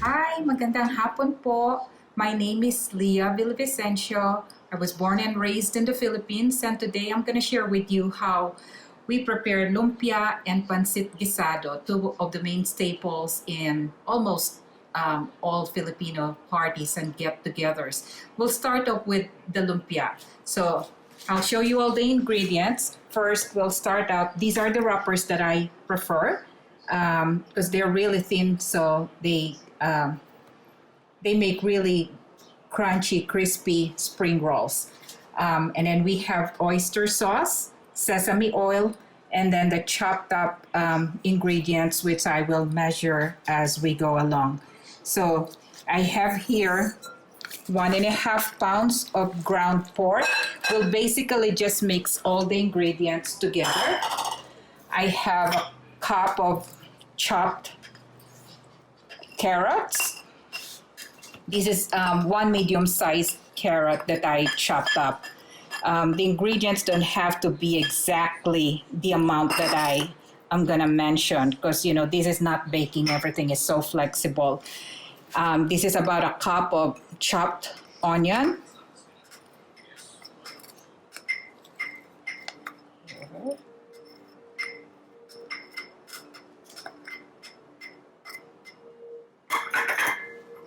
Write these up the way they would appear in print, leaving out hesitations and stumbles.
Hi, magandang hapon po. My name is Lumpia Villavicencio. I was born and raised in the Philippines, and today I'm going to share with you how we prepare lumpia and pancit guisado, two of the main staples in almost all Filipino parties and get-togethers. We'll start off with the lumpia. So I'll show you all the ingredients. First, we'll start out. These are the wrappers that I prefer because they're really thin, so they make really crunchy, crispy spring rolls. And then we have oyster sauce, sesame oil, and then the chopped up ingredients, which I will measure as we go along. So I have here 1.5 pounds of ground pork. We'll basically just mix all the ingredients together. I have a cup of chopped carrots. This is one medium-sized carrot that I chopped up. The ingredients don't have to be exactly the amount that I am gonna mention because this is not baking. Everything is so flexible. This is about a cup of chopped onion.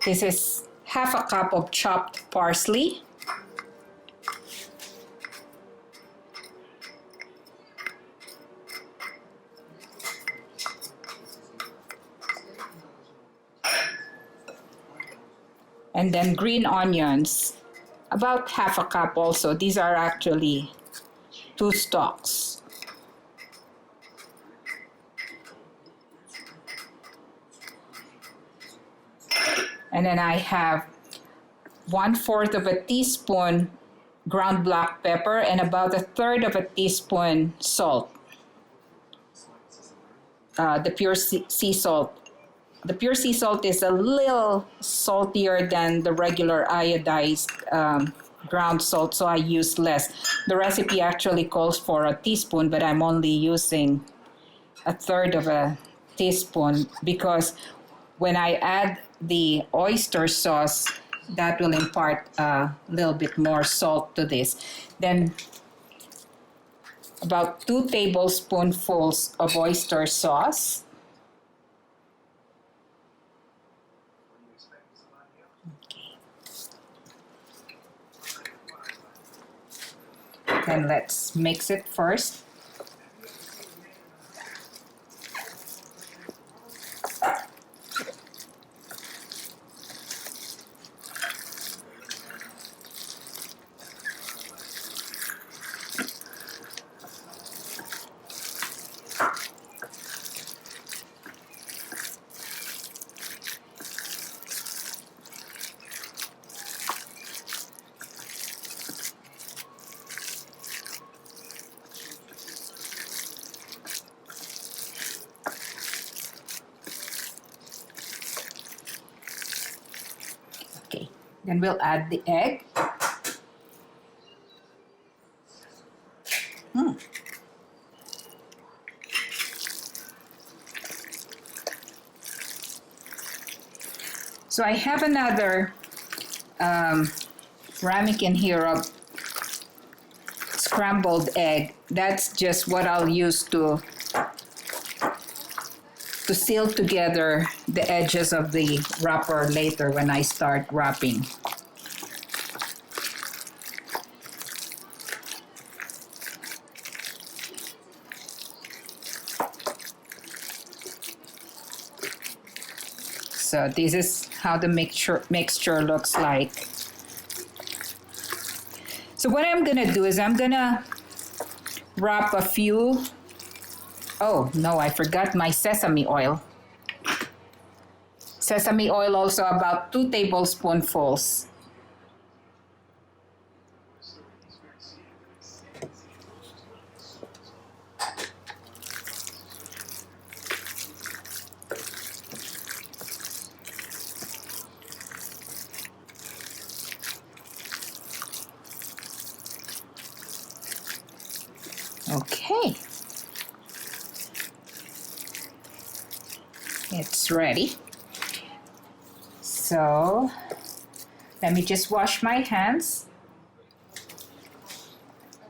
This is half a cup of chopped parsley. And then green onions, about half a cup also. These are actually 2 stalks. And then I have 1/4 of a teaspoon ground black pepper and about 1/3 of a teaspoon salt. The pure sea salt. The pure sea salt is a little saltier than the regular iodized ground salt, so I use less. The recipe actually calls for a teaspoon, but I'm only using 1/3 of a teaspoon because when I add the oyster sauce, that will impart a little bit more salt to this. Then about 2 tablespoonfuls of oyster sauce. Then let's mix it first. Then we'll add the egg. So I have another ramekin here of scrambled egg. That's just what I'll use to seal together the edges of the wrapper later when I start wrapping. So this is how the mixture looks like. So what I'm gonna do is I'm gonna wrap a few. Oh no, I forgot my sesame oil. Sesame oil also about 2 tablespoonfuls. Okay. It's ready. So let me just wash my hands.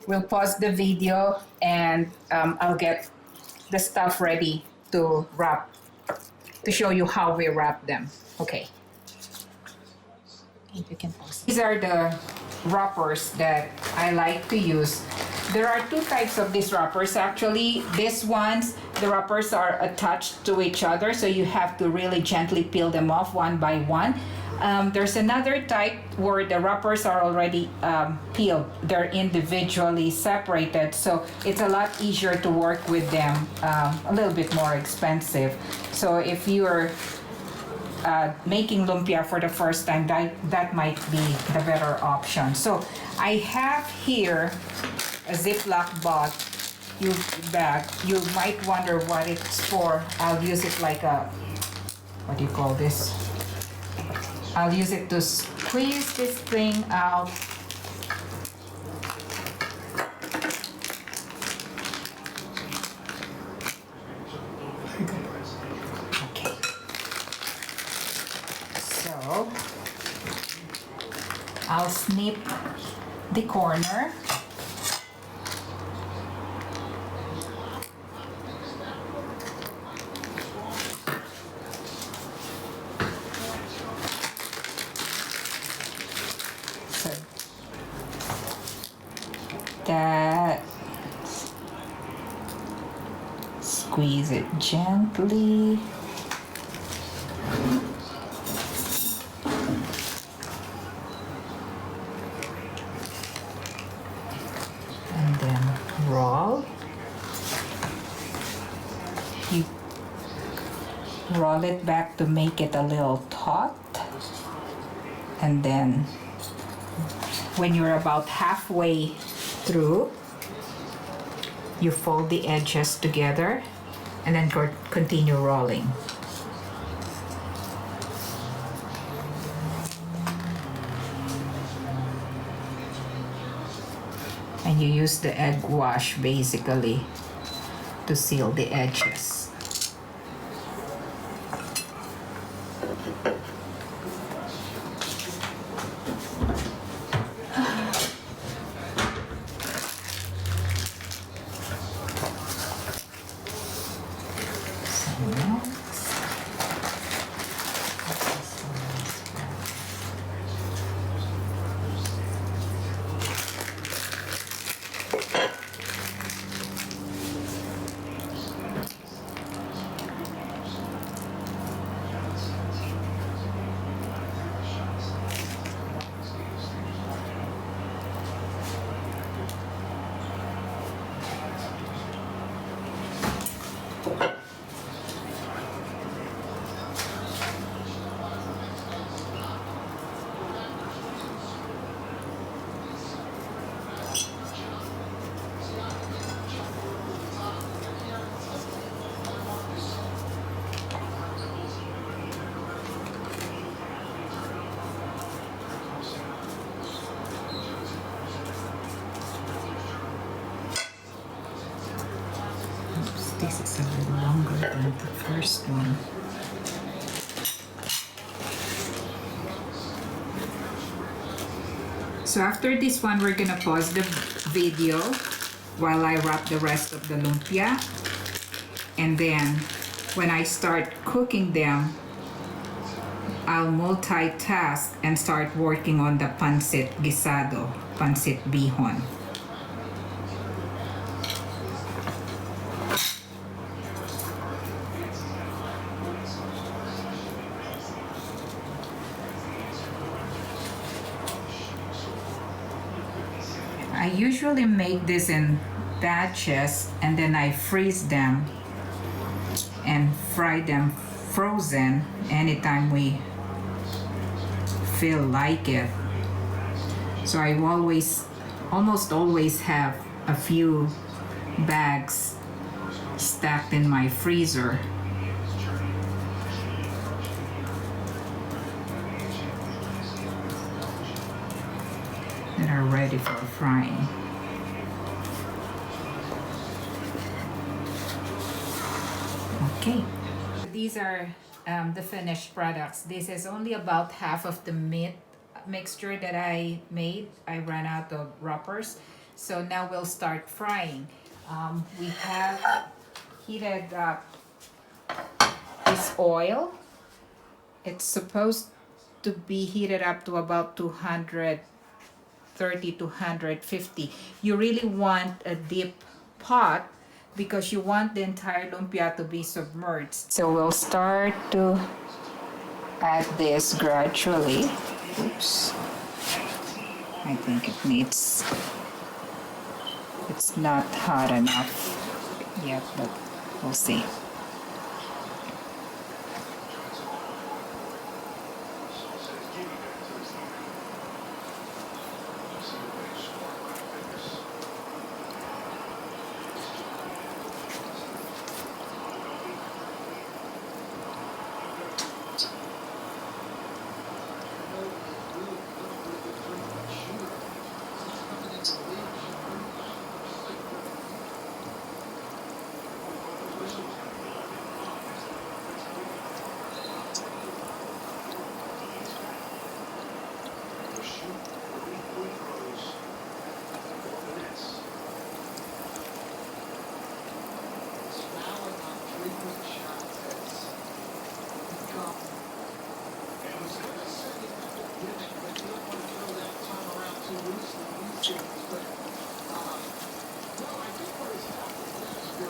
We'll pause the video and I'll get the stuff ready to wrap, to show you how we wrap them. Okay. You can pause. These are the wrappers that I like to use. There are two types of these wrappers actually. These ones, the wrappers are attached to each other, so you have to really gently peel them off one by one. There's another type where the wrappers are already peeled. They're individually separated, so it's a lot easier to work with them, a little bit more expensive. So if you're making lumpia for the first time, that might be the better option. So I have here a Ziploc bag. You might wonder what it's for. I'll use it like a, what do you call this? I'll use it to squeeze this thing out. Okay. So I'll snip the corner. That, squeeze it gently. And then roll. You roll it back to make it a little taut. And then when you're about halfway through, you fold the edges together and then continue rolling. And you use the egg wash basically to seal the edges. This is a little longer than the first one. So after this one, we're gonna pause the video while I wrap the rest of the lumpia. And then when I start cooking them, I'll multitask and start working on the pancit guisado, pancit bihon. I usually make this in batches and then I freeze them and fry them frozen anytime we feel like it. So I almost always have a few bags stacked in my freezer. That are ready for frying. Okay. These are the finished products. This is only about half of the meat mixture that I made. I ran out of wrappers. So now we'll start frying. We have heated up this oil. It's supposed to be heated up to about 230 to 150. You really want a deep pot because you want the entire lumpia to be submerged. So we'll start to add this gradually. Oops. I think it's not hot enough yet, but we'll see.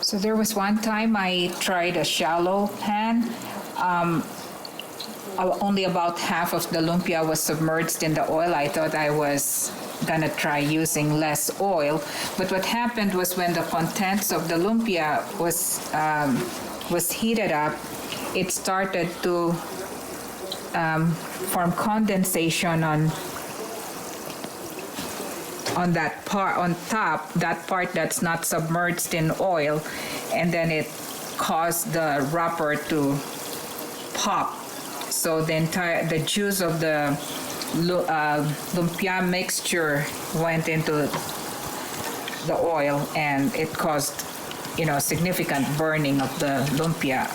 So there was one time I tried a shallow pan. Only about half of the lumpia was submerged in the oil. I thought I was gonna try using less oil, but what happened was when the contents of the lumpia was heated up, it started to form condensation on that part on top, that part that's not submerged in oil, and then it caused the wrapper to pop. So the juice of the lumpia mixture went into the oil, and it caused, significant burning of the lumpia.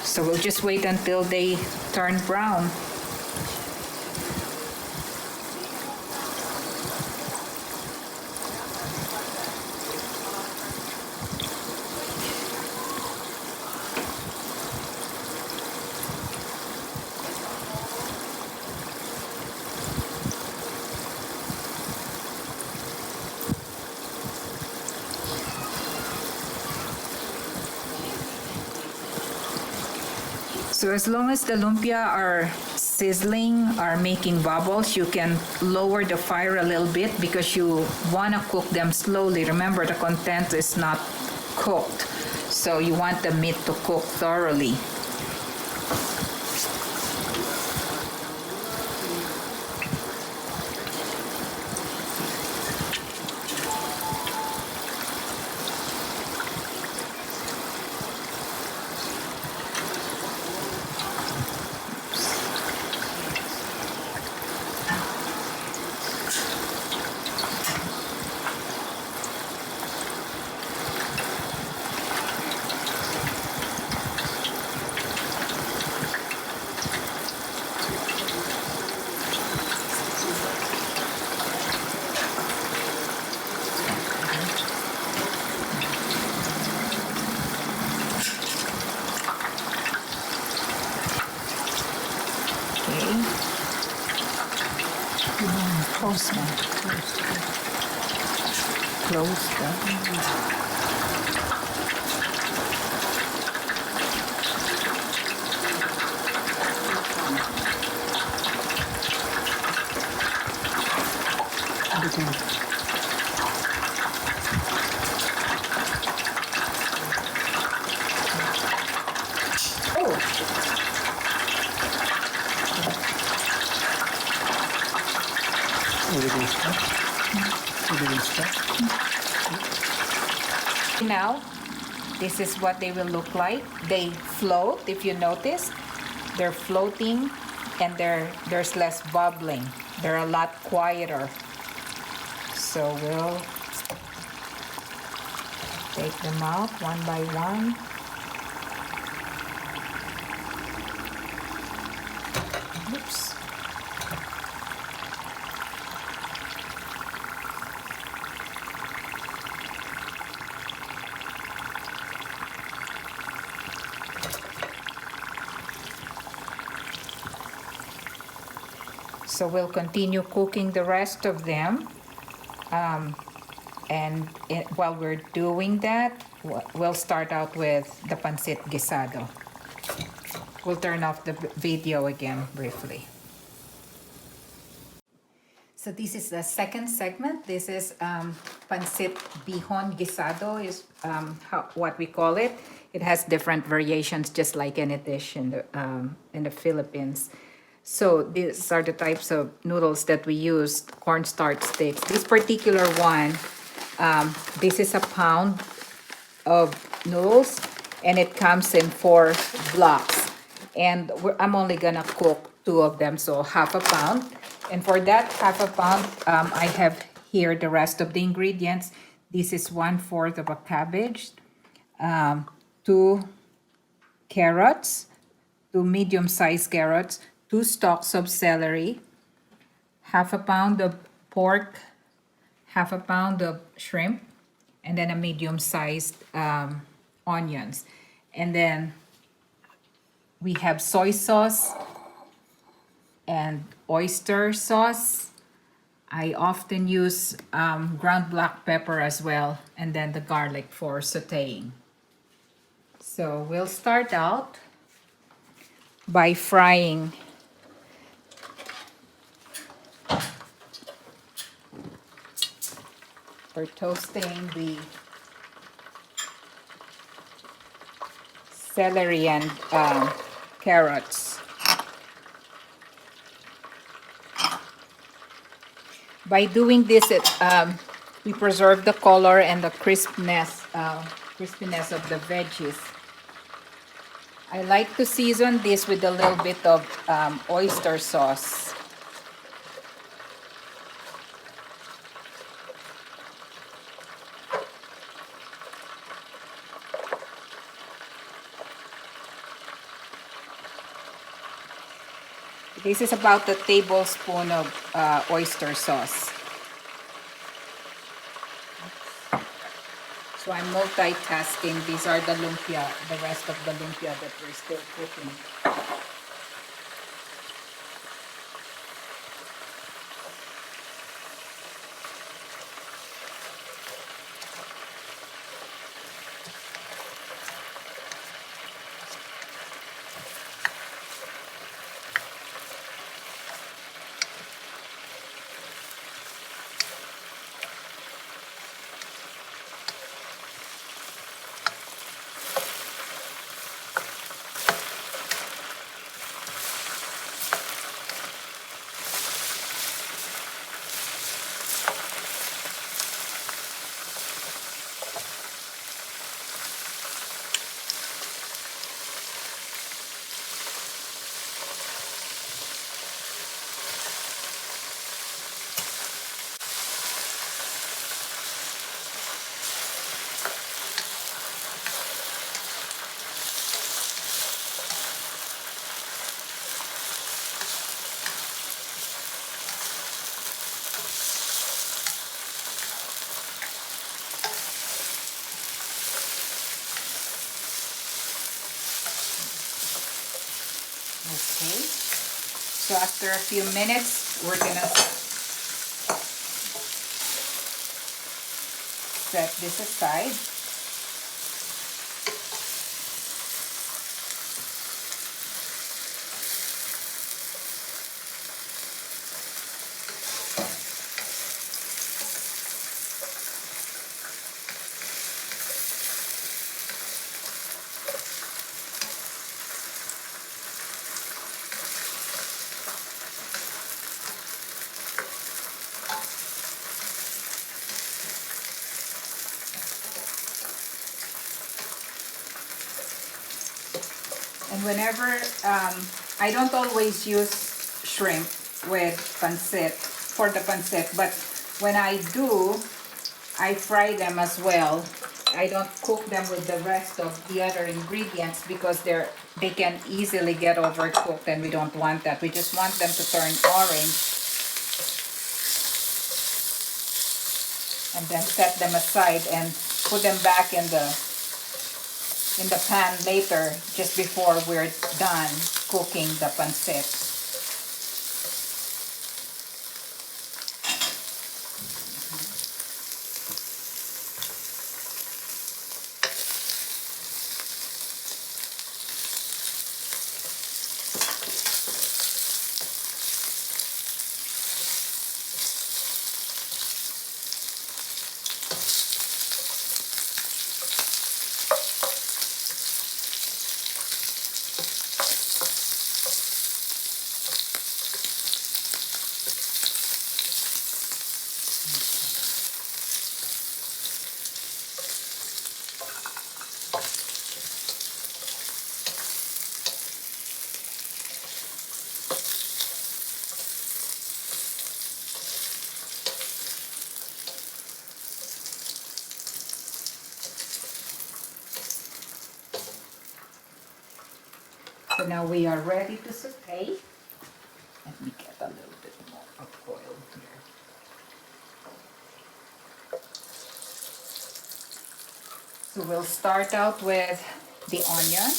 So we'll just wait until they turn brown. So as long as the lumpia are sizzling, are making bubbles, you can lower the fire a little bit because you want to cook them slowly. Remember, the content is not cooked, so you want the meat to cook thoroughly. Close Now, This is what they will look like. They float, if you notice. They're floating and there's less bubbling. They're a lot quieter. So we'll take them out one by one. Oops. So we'll continue cooking the rest of them. While we're doing that, we'll start out with the pancit guisado. We'll turn off the video again briefly. So this is the second segment. This is pancit bihon guisado is what we call it. It has different variations, just like any dish in the Philippines. So these are the types of noodles that we use, cornstarch sticks. This particular one, this is a pound of noodles, and it comes in 4 blocks. And I'm only gonna cook 2 of them, so half a pound. And for that half a pound, I have here the rest of the ingredients. This is 1/4 of a cabbage, 2 carrots, 2 medium-sized carrots, 2 stalks of celery, half a pound of pork, half a pound of shrimp, and then a medium-sized onions. And then we have soy sauce and oyster sauce. I often use ground black pepper as well, and then the garlic for sauteing. So we'll start out by frying or toasting the celery and carrots. By doing this, we preserve the color and the crispness of the veggies. I like to season this with a little bit of oyster sauce. This is about a tablespoon of oyster sauce. So I'm multitasking. These are the lumpia, the rest of the lumpia that we're still cooking. Okay, so after a few minutes, we're gonna set this aside. Whenever, I don't always use shrimp with pancit, for the pancit, but when I do, I fry them as well. I don't cook them with the rest of the other ingredients because they can easily get overcooked, and we don't want that. We just want them to turn orange and then set them aside and put them back in the pan later, just before we're done cooking the pancit. So now we are ready to saute. Let me get a little bit more of oil here. So we'll start out with the onion.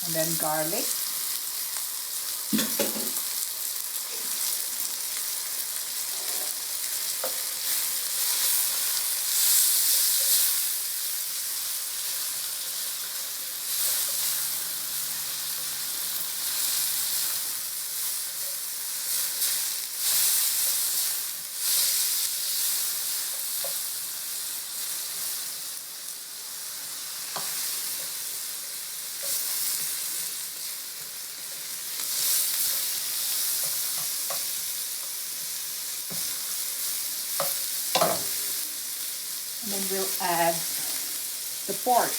And then garlic. And then we'll add the pork.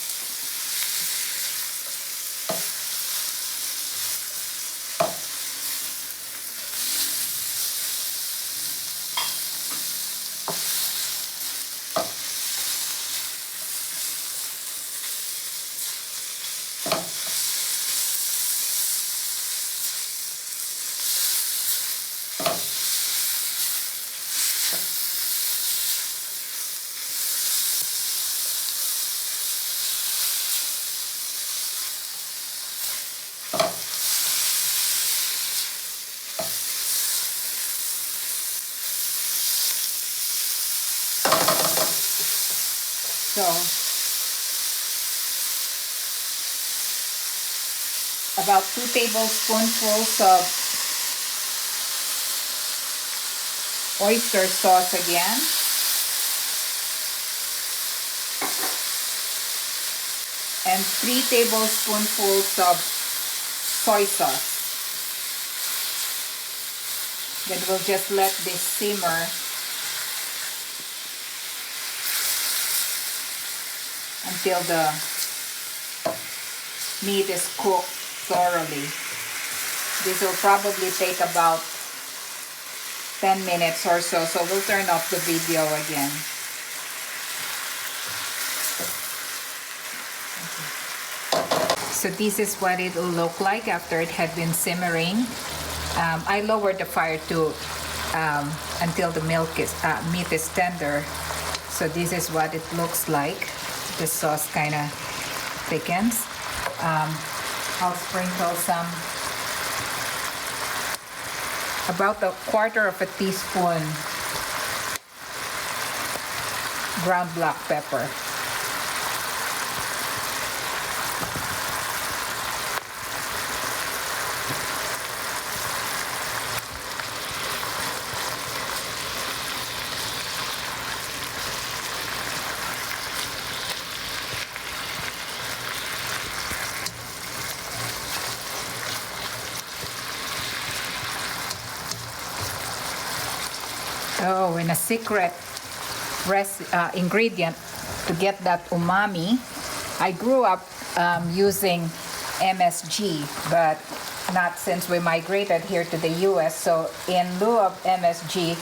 So about 2 tablespoonfuls of oyster sauce again. And 3 tablespoonfuls of soy sauce. Then we'll just let this simmer until the meat is cooked thoroughly. This will probably take about 10 minutes or so, so we'll turn off the video again. So this is what it will look like after it had been simmering. I lowered the fire to until the meat is tender. So this is what it looks like. The sauce kind of thickens. I'll sprinkle some, about 1/4 teaspoon ground black pepper. Oh, and a secret ingredient to get that umami. I grew up using MSG, but not since we migrated here to the US. So in lieu of MSG,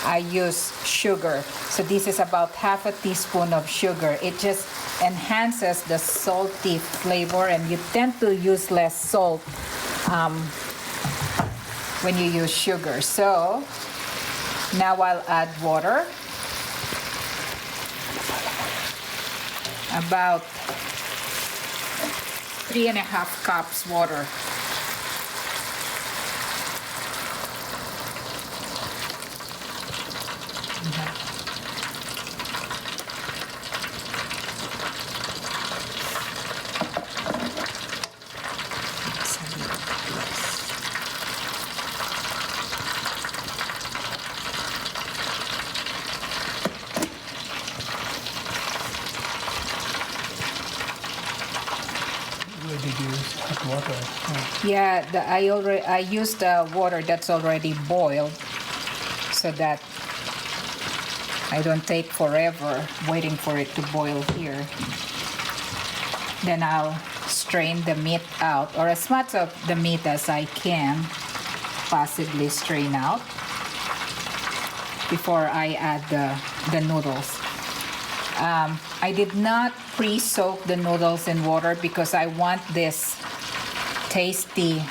I use sugar. So this is about half a teaspoon of sugar. It just enhances the salty flavor, and you tend to use less salt when you use sugar. So now I'll add water. About 3.5 cups water. Did you use hot water? Yeah, I used water that's already boiled, so that I don't take forever waiting for it to boil here. Then I'll strain the meat out, or as much of the meat as I can possibly strain out before I add the noodles. I did not pre-soak the noodles in water because I want this tasty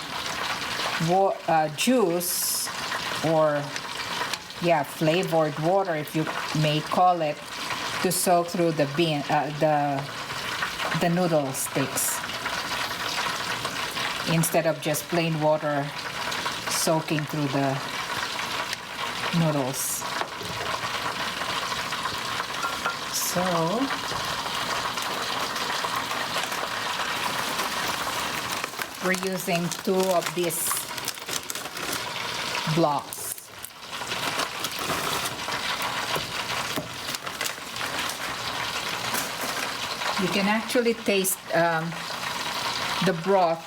juice, or flavored water, if you may call it, to soak through the noodle sticks, instead of just plain water soaking through the noodles. So we're using 2 of these blocks. You can actually taste the broth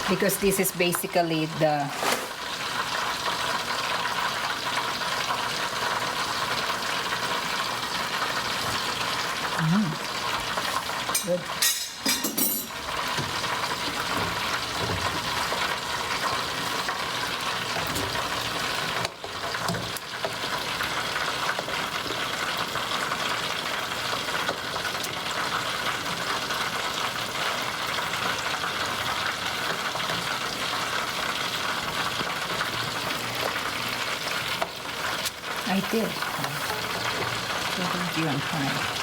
because this is basically the good. I did. So you on time.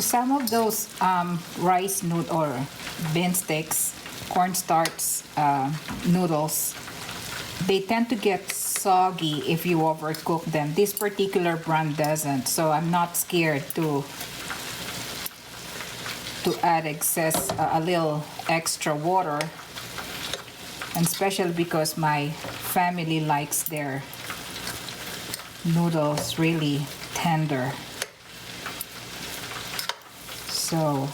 So some of those rice noodle or bean sticks, cornstarch noodles, they tend to get soggy if you overcook them. This particular brand doesn't, so I'm not scared to add a little extra water, and especially because my family likes their noodles really tender. So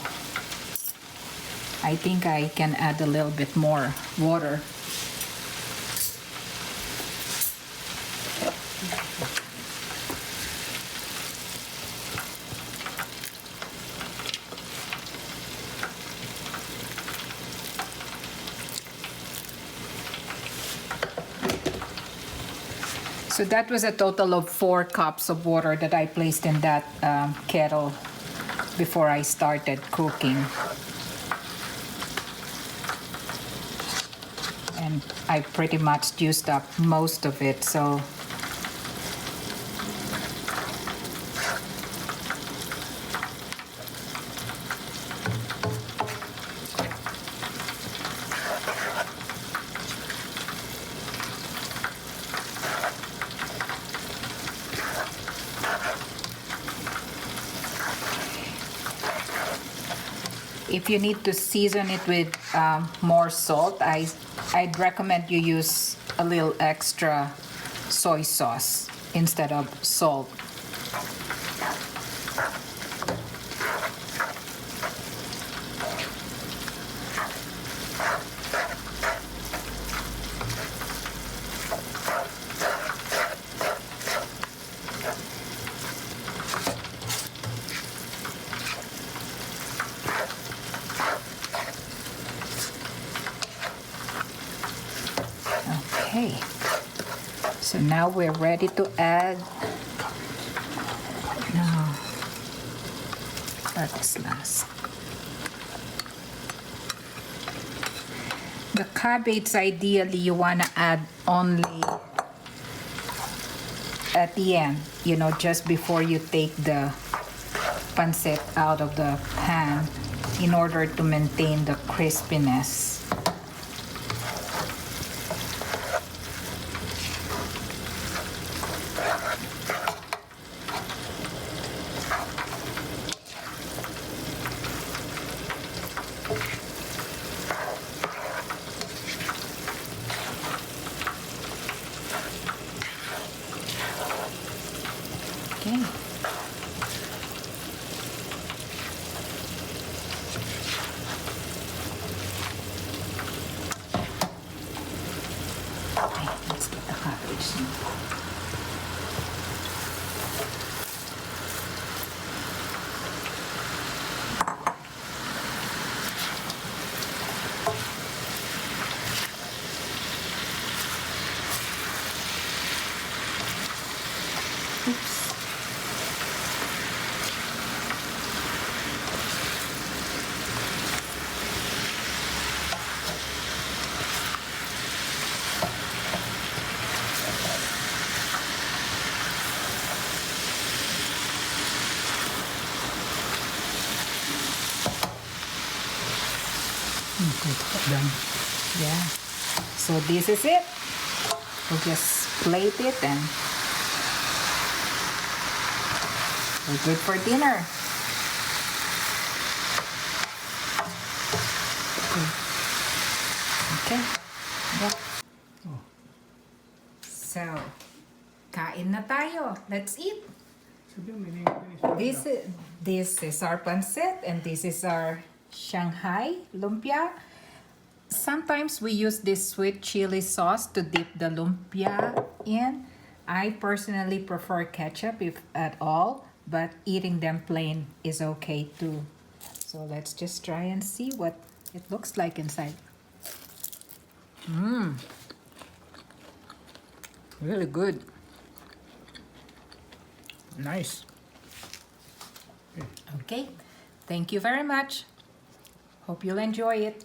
I think I can add a little bit more water. So that was a total of 4 cups of water that I placed in that kettle before I started cooking. And I pretty much used up most of it, so if you need to season it with more salt, I'd recommend you use a little extra soy sauce instead of salt. Okay, so now we're ready to add, no, that is last. The cabbage, ideally you want to add only at the end, you know, just before you take the pancit out of the pan in order to maintain the crispiness. Okay. Okay, let's get the cabbage now. Oops. Okay, done. Yeah. So this is it. We'll just plate it and we're good for dinner. Okay. Yep. Oh. So, kain na tayo. Let's eat. This This is our pancit and this is our Shanghai lumpia. Sometimes we use this sweet chili sauce to dip the lumpia in. I personally prefer ketchup if at all, but eating them plain is okay too. So let's just try and see what it looks like inside. Really good. nice. Okay, thank you very much. Hope you'll enjoy it.